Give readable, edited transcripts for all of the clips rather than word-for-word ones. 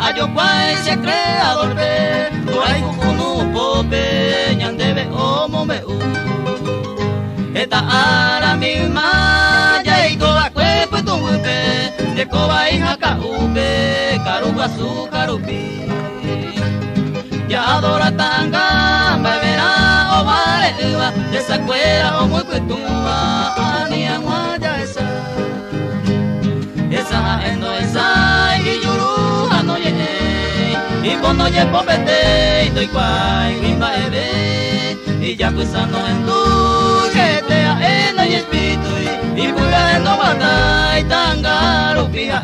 ayo guay se creador be guay kunu pope ñandebe omo me esta ara misma ya y toda cuerpo tu upe de coba y jaca upe caruguazú carupi ya adora tanga me verá o vale de esa cuera o muy cuetumba ani aguaya esa endo esa y yuru ano ye y cuando ye popete y doy guay rimba ebe y ya cruzando en tu que te aena y espíritu y pura en no bata y tanga rupia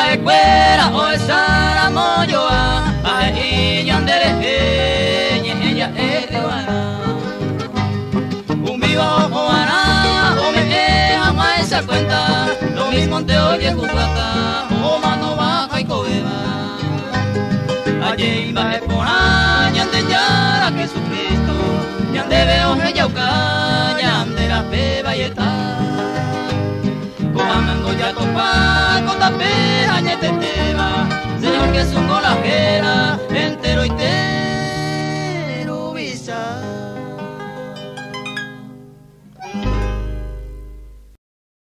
Ay cuera o esa moyoa ay ñandere ñeña riwana un vivo oana o me jamás esa cuenta lo mismo te oye jugata o mano baja y coeba allí baje por ñande ya Jesucristo ñande veo yauca